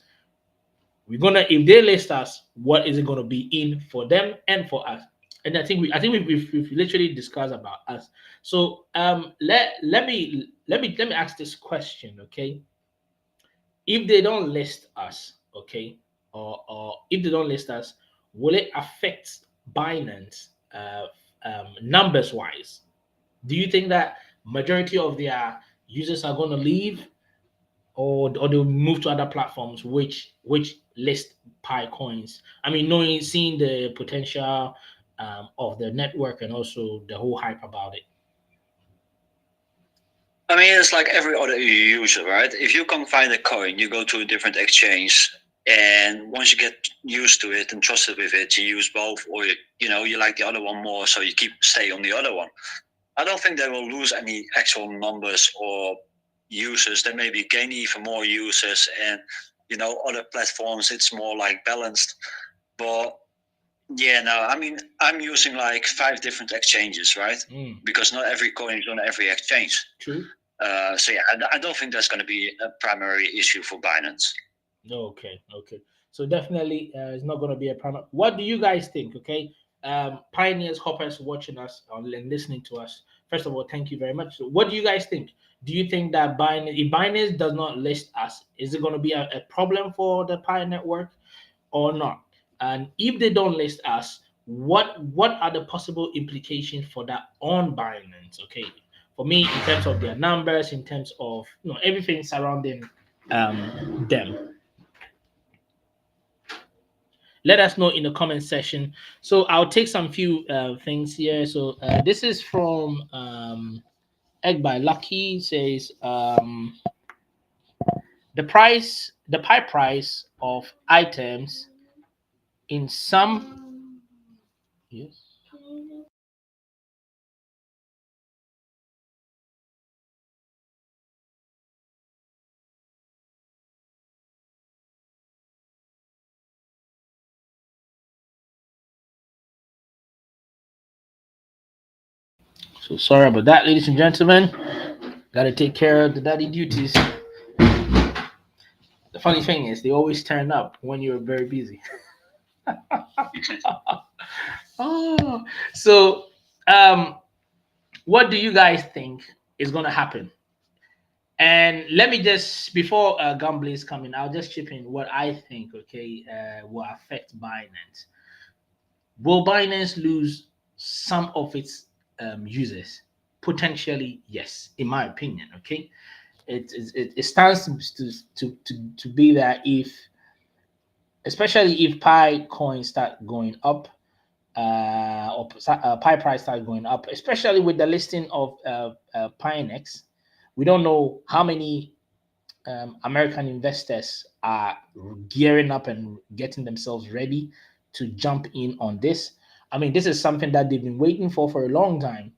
we're gonna if they list us, what is it gonna be in for them and for us? And I think we've literally discussed about us. So let me ask this question, okay? If they don't list us, okay, or if they don't list us, will it affect Binance, numbers wise? Do you think that majority of their users are going to leave, or they'll move to other platforms which list Pi coins? I mean, knowing seeing the potential of the network and also the whole hype about it. I mean, it's like every other user, right? If you can find a coin, you go to a different exchange, and once you get used to it and trusted with it, you use both, or you like the other one more, so you stay on the other one. I don't think they will lose any actual numbers or users. They maybe gain even more users, and other platforms it's more like balanced. But yeah, no, I mean I'm using like 5 different exchanges, right? Because not every coin is on every exchange. True. So yeah, I don't think that's going to be a primary issue for Binance. Okay, okay. So definitely, it's not going to be a problem. What do you guys think? Okay, pioneers, hoppers watching us and listening to us. First of all, thank you very much. So what do you guys think? Do you think that Binance, if Binance does not list us, is it going to be a problem for the Pi network or not? And if they don't list us, what are the possible implications for that on Binance? Okay, for me, in terms of their numbers, in terms of everything surrounding them. Let us know in the comment section. So I'll take some few things here. So this is from Egg by Lucky. Says the pie price of items in some, yes. So sorry about that, ladies and gentlemen. Got to take care of the daddy duties. The funny thing is, they always turn up when you're very busy. Oh, so what do you guys think is going to happen? And let me just, before Gumblaze coming, I'll just chip in what I think. Okay, will affect Binance. Will Binance lose some of its users? Potentially, yes, in my opinion. Okay, it stands to be that if, especially if Pi coins start going up, or Pi price start going up, especially with the listing of Pionex. We don't know how many American investors are gearing up and getting themselves ready to jump in on this. I mean, this is something that they've been waiting for a long time.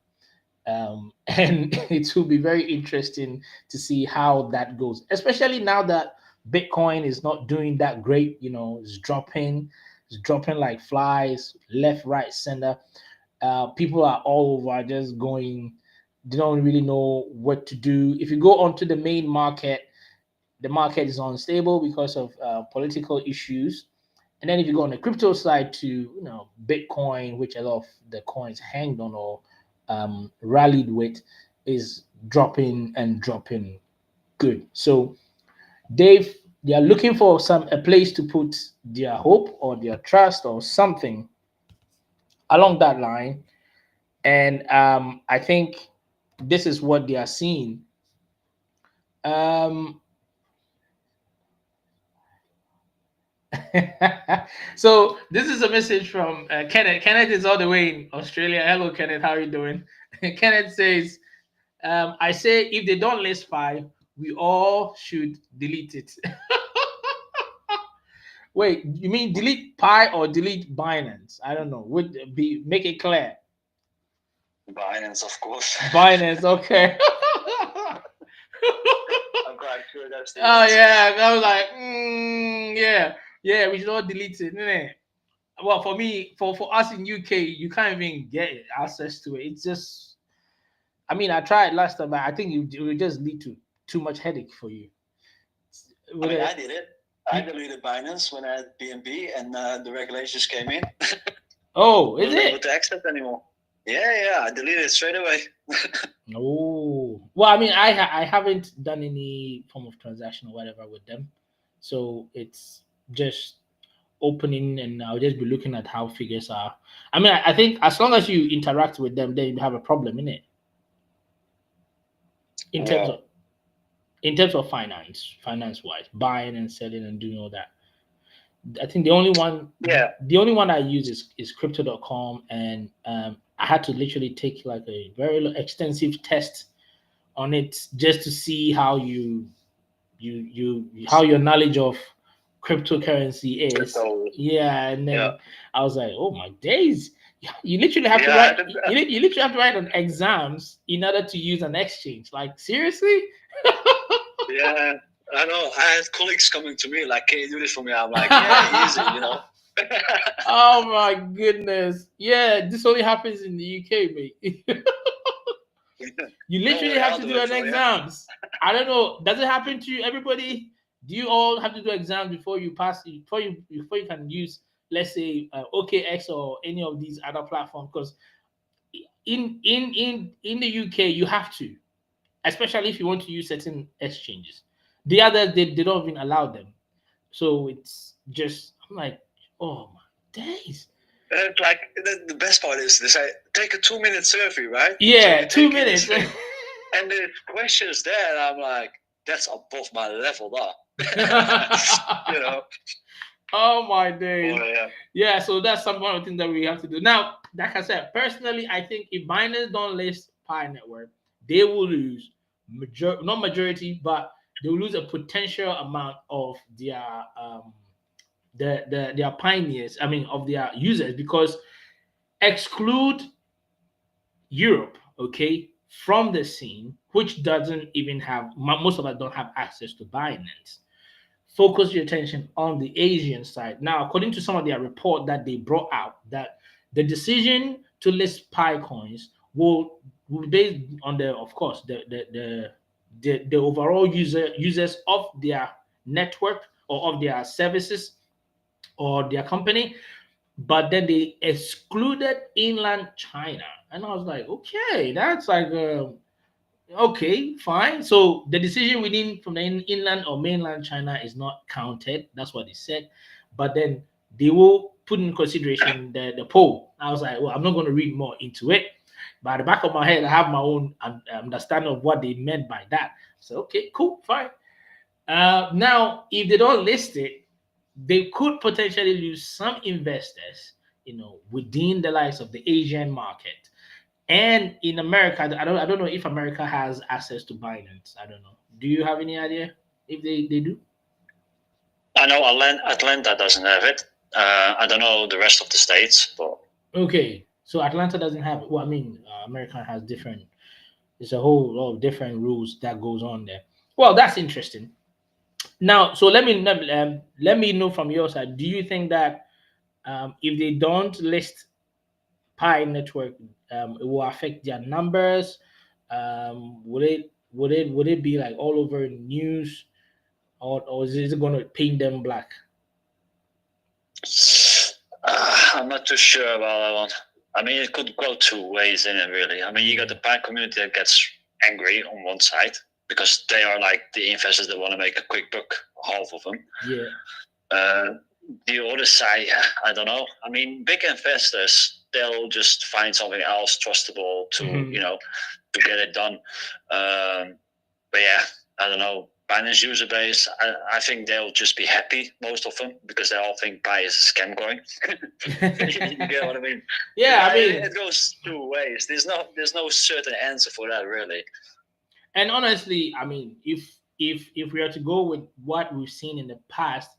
And it will be very interesting to see how that goes, especially now that Bitcoin is not doing that great. It's dropping like flies, left, right, center. People are all over, just going. They don't really know what to do. If you go onto the main market, the market is unstable because of political issues. And then if you go on the crypto side to Bitcoin, which a lot of the coins hanged on or rallied with, is dropping and dropping good. So they are looking for a place to put their hope or their trust or something along that line. And I think this is what they are seeing. Um, so this is a message from Kenneth. Kenneth is all the way in Australia. Hello, Kenneth. How are you doing? Kenneth says, "I say if they don't list 5, we all should delete it." Wait, you mean delete Pi or delete Binance? I don't know. Would be make it clear. Binance, of course. Binance, okay. I'm quite sure that's the Oh answer. yeah, I was like, yeah, yeah. We should all delete it, innit? Well, for me, for us in UK, you can't even get access to it. It's just, I mean, I tried last time, but I think it would just lead to too much headache for you. I mean, I did it. I deleted Binance when I had BNB, and the regulations came in. Oh, is Wasn't able it? to access anymore. Yeah, I deleted it straight away. Oh, well, I mean, I haven't done any form of transaction or whatever with them, so it's just opening, and I'll just be looking at how figures are. I mean, I think as long as you interact with them, then you have a problem in it in terms of Well, finance wise, buying and selling and doing all that. I think the only one yeah. I use is crypto.com, and I had to literally take like a very extensive test on it just to see how how your knowledge of cryptocurrency is. So Yeah, and yeah, then I was like, oh my days. You literally have to yeah. write you literally have to write on exams in order to use an exchange. Like seriously? Yeah, I know. I had colleagues coming to me like, "Can you do this for me?" I'm like, "Yeah, easy," you know. Oh my goodness. Yeah, this only happens in the UK, mate. You Don't literally worry, have I'll to do do it an for you. exams. I don't know. Does it happen to you, everybody? Do you all have to do exams before you pass? Before you can use, let's say, OKX or any of these other platforms? Because in the UK, you have to, especially if you want to use certain exchanges. The others they don't even allow them. So it's just I'm like, oh my days. It's like the best part is they say take a 2 minute survey, right? So Yeah, you two take in this minutes. thing, and there's questions there, and I'm like, that's above my level, you know. Oh my days. Oh yeah. Yeah, so that's some one of the things that we have to do. Now, like I said, personally, I think if Binance don't list Pi Network, they will lose not majority, but they will lose a potential amount of their pioneers, I mean of their users, because exclude Europe, okay, from the scene, which doesn't even have most of us don't have access to Binance. Focus your attention on the Asian side. Now, according to some of their report that they brought out, that the decision to list Pi coins will be based on the, of course, the overall users of their network or of their services or their company, but then they excluded inland China, and I was like, okay, that's like okay, fine. So the decision within from the inland or mainland China is not counted. That's what they said. But then they will put in consideration the poll. I was like, well, I'm not going to read more into it. But at the back of my head, I have my own understanding of what they meant by that. So, okay, cool, fine. Now, if they don't list it, they could potentially lose some investors, within the likes of the Asian market. And in America, I don't know if America has access to Binance. I don't know. Do you have any idea if they do? I know Atlanta doesn't have it. I don't know the rest of the states, but Okay, so Atlanta doesn't have it. Well, I mean, America has different. There's a whole lot of different rules that goes on there. Well, that's interesting. Now, so let me know from your side. Do you think that if they don't list Pi Network, it will affect their numbers? Would it be like all over news, or is it going to paint them black? I'm not too sure about that one. I mean, it could go two ways in it, really. I mean, you got the Pi community that gets angry on one side because they are like the investors that want to make a quick buck, half of them. Yeah. The other side, I don't know. I mean, big investors, they'll just find something else trustable to, to get it done. But yeah, I don't know. Binance user base, I think they'll just be happy, most of them, because they all think Pi is a scam going. You get what I mean? Yeah, I mean, it goes two ways. There's no certain answer for that, really. and honestly, I mean, if we are to go with what we've seen in the past,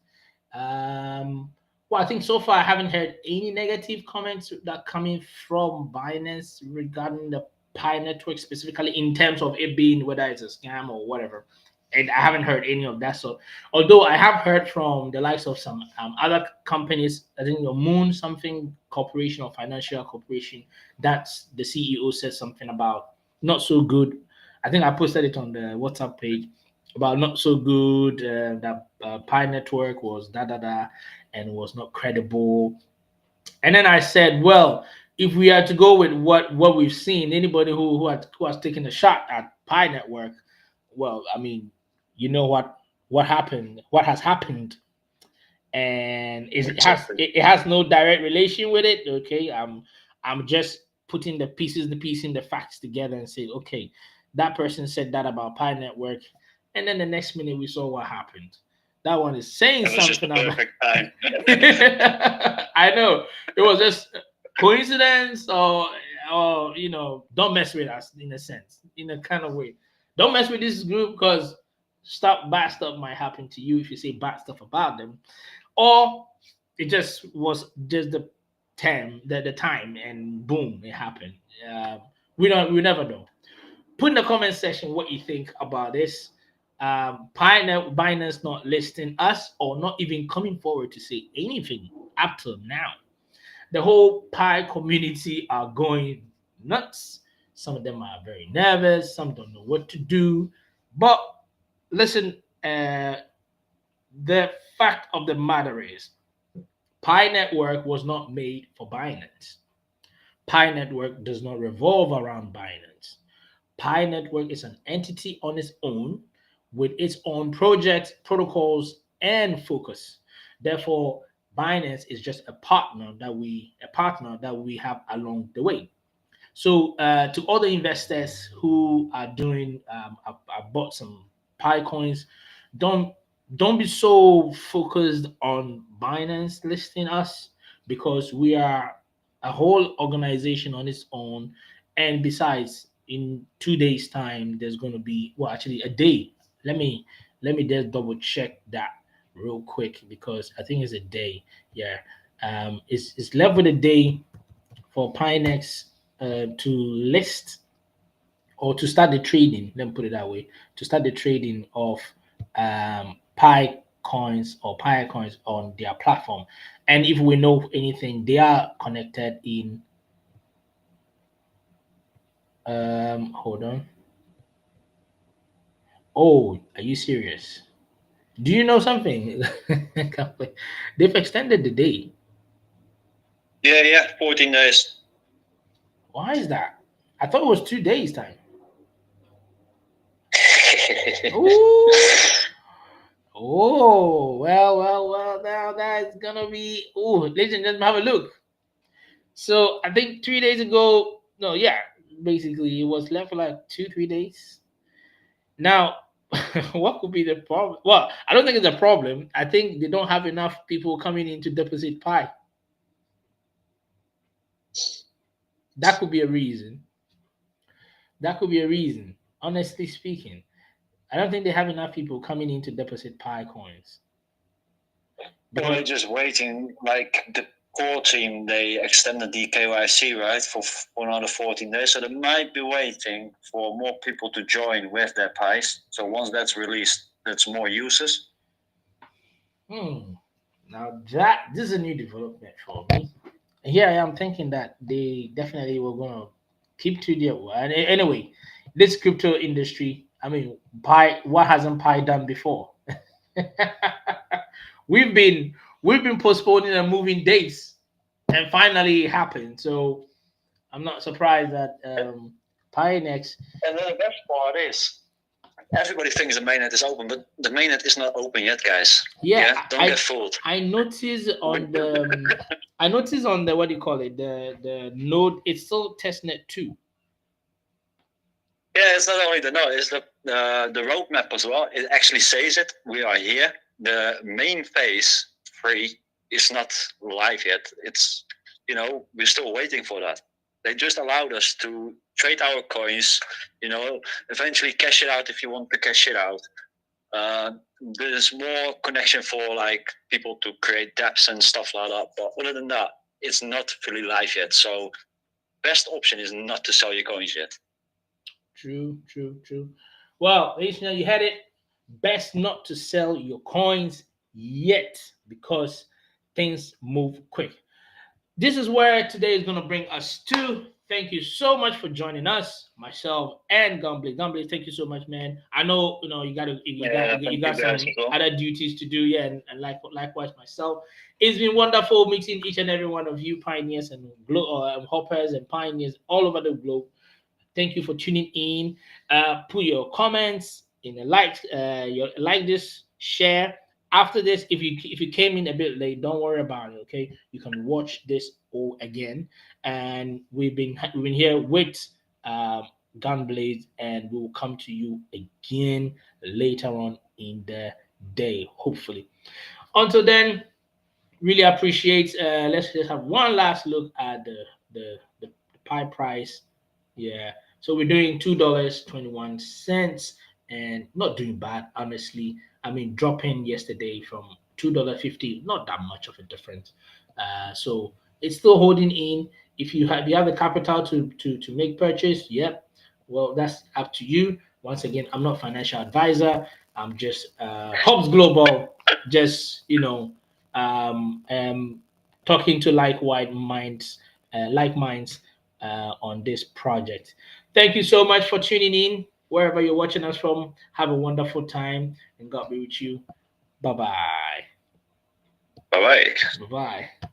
well, I think so far I haven't heard any negative comments that coming from Binance regarding the Pi network specifically in terms of it being whether it's a scam or whatever. And I haven't heard any of that. So, although I have heard from the likes of some other companies, I think the Moon something corporation or financial corporation, that's the CEO said something about not so good. I think I posted it on the WhatsApp page about not so good, that Pi Network was da da da and was not credible. And then I said, well, if we are to go with what we've seen, anybody who has taken a shot at Pi Network, well, I mean, you know what happened, what has happened, and Exactly. it has no direct relation with it. Okay, I'm just putting the piecing the facts together and say, okay, that person said that about Pi Network, and then the next minute we saw what happened. That one is saying It was just the something about. perfect time. I know it was just coincidence, or don't mess with us in a sense, in a kind of way. Don't mess with this group because stuff bad stuff might happen to you if you say bad stuff about them, or it just was just the time, and boom, it happened. Um, we never know. Put in the comment section what you think about this. Binance not listing us or not even coming forward to say anything up till now. The whole Pi community are going nuts. Some of them are very nervous. Some don't know what to do. But listen, the fact of the matter is, Pi Network was not made for Binance. Pi Network does not revolve around Binance. Pi Network is an entity on its own with its own projects, protocols, and focus. Therefore, Binance is just a partner that we have along the way. So, to other investors who are doing, I bought some Pi coins. Don't don't be so focused on Binance listing us, because we are a whole organization on its own. And besides, in 2 days' time, there's going to be, well, actually a day. Let me just double check that real quick, because I think it's a day. Yeah, it's left with a day for Pionex to list, or to start the trading. Let me put it that way: to start the trading of Pi coins or Pi coins on their platform. And if we know anything, they are connected in. Hold on. Oh, are you serious? Do you know something? They've extended the day. Yeah, yeah, 14 days. Why is that? I thought it was 2 days time. Ooh. Oh, well. Now that's gonna be. Oh, ladies and gentlemen, have a look. So I think 3 days ago, no, yeah, basically it was left for like 2, 3 days. Now, what could be the problem? Well, I don't think it's a problem. I think they don't have enough people coming in to deposit Pi. That could be a reason. That could be a reason. Honestly speaking, I don't think they have enough people coming in to deposit Pi coins. Or they're Because just waiting, like the core team, they extended the KYC, right, for another 14 days. So they might be waiting for more people to join with their pies. So once that's released, that's more users. now that this is a new development for me. Here I am thinking that they definitely were gonna keep to their word. Anyway, this crypto industry, I mean, Pi, what hasn't Pi done before? we've been we've been postponing and moving dates, and finally it happened. So I'm not surprised that Pionex. And then the best part is, everybody thinks the mainnet is open, but the mainnet is not open yet, guys. Yeah, Don't get fooled. I noticed on the I noticed on the, what do you call it, the node, it's still testnet 2. Yeah, it's not only the node, it's the roadmap as well. It actually says it. We are here. The main phase 3 is not live yet. It's, we're still waiting for that. They just allowed us to trade our coins, eventually cash it out if you want to cash it out. There's more connection for like people to create dApps and stuff like that. But other than that, it's not fully live yet. So best option is not to sell your coins yet. True. Well, you had it. Best not to sell your coins yet, because things move quick. This is where today is going to bring us to. Thank you so much for joining us, myself and Gumbley. Gumbley, thank you so much, man. I know you got some other duties to do, yeah, and likewise myself. It's been wonderful meeting each and every one of you pioneers and hoppers and pioneers all over the globe. Thank you for tuning in. Put your comments in the likes, your like this, share, after this, if you came in a bit late, don't worry about it. Okay, you can watch this all again. And we've been here with um, Gunblade, and we will come to you again later on in the day, hopefully. Until then, really appreciate. Let's just have one last look at the pie price. Yeah, so we're doing $2.21, and not doing bad, honestly. I mean, dropping yesterday from $2.50, not that much of a difference. So it's still holding in. If you have the capital to make purchase, yep. Well, that's up to you. Once again, I'm not financial advisor. I'm just Hobbs Global. Just um, talking to like minds on this project. Thank you so much for tuning in. Wherever you're watching us from, have a wonderful time, and God be with you. Bye bye. Bye bye. Bye bye.